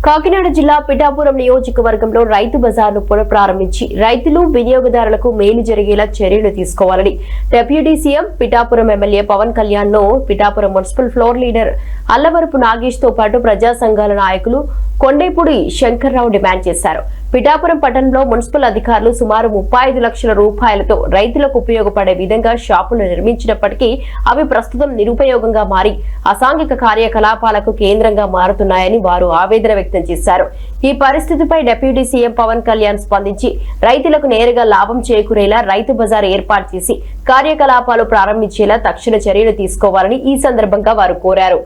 కాకినాడ జిల్లా పిఠాపురం నియోజకవర్గంలో రైతు బజార్ను పునఃప్రారంభించి రైతులు వినియోగదారులకు మేలు జరిగేలా చర్యలు తీసుకోవాలని deputy CM Pithapuram MLA Pawan Kalyan ను Pithapuram municipal floor leader Allavarapu Nagesh తో పాటు ప్రజా సంఘాల నాయకులు కొండేపూడి శంకర్రావు డిమాండ్ చేశారు. పిఠాపురం పట్టణంలో మున్సిపల్ అధికారులు సుమారు 35 లక్షల రూపాయలతో రైతులకు ఉపయోగపడే విధంగా షాపులు నిర్మించినప్పటికీ అవి ప్రస్తుతం నిరుపయోగంగా మారి అసాంఘిక కార్యకలాపాలకు కేంద్రంగా మారుతున్నాయని వారు ఆవేదన వ్యక్తం చేశారు. ఈ పరిస్థితిపై డిప్యూటీ సీఎం పవన్ కళ్యాణ్ స్పందించి రైతులకు నేరుగా లాభం చేకూరేలా రైతు బజార్ ఏర్పాటు చేసి కార్యకలాపాలు ప్రారంభించేలా తక్షణ చర్యలు తీసుకోవాలని ఈ సందర్భంగా వారు కోరారు.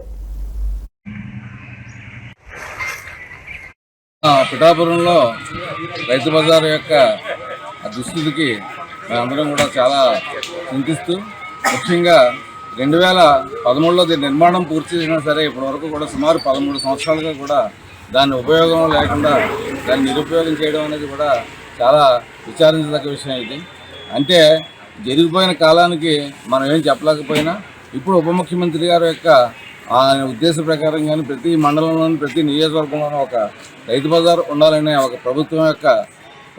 పిఠాపురంలో రైతు బజార్ యొక్క దుస్థితికి మేమందరం కూడా చాలా చింతిస్తూ, ముఖ్యంగా 2013లో దీని నిర్మాణం పూర్తి చేసినా సరే ఇప్పటివరకు కూడా సుమారు 13 సంవత్సరాలుగా కూడా దాని ఉపయోగం లేకుండా దాన్ని నిరుపయోగం చేయడం అనేది కూడా చాలా విచారించదగ్గ విషయం. ఇది అంటే జరిగిపోయిన కాలానికి మనం ఏం చెప్పలేకపోయినా ఇప్పుడు ఉప ముఖ్యమంత్రి గారి యొక్క ఉద్దేశ ప్రకారం కానీ ప్రతి మండలంలోని ప్రతి నియోజకవర్గంలోనూ ఒక రైతు బజార్ ఉండాలనే ఒక ప్రభుత్వం యొక్క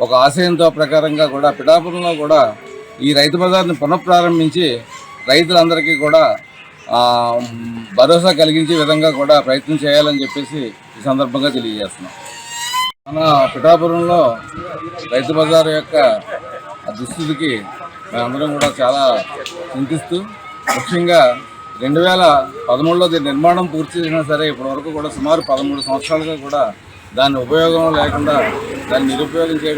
ఒక ఆశయంతో ప్రకారంగా కూడా పిఠాపురంలో కూడా ఈ రైతు బజార్ని పునఃప్రారంభించి రైతులందరికీ కూడా భరోసా కలిగించే విధంగా కూడా ప్రయత్నం చేయాలని చెప్పేసి ఈ సందర్భంగా తెలియజేస్తున్నాం. మన పిఠాపురంలో రైతు బజార్ యొక్క దుస్థితికి మేమందరం కూడా చాలా చింతిస్తూ, ముఖ్యంగా 2013లో దీని నిర్మాణం పూర్తి చేసినా సరే ఇప్పటివరకు కూడా సుమారు 13 సంవత్సరాలుగా కూడా దాని ఉపయోగం లేకుండా దాన్ని నిరుపయోగం చేయడం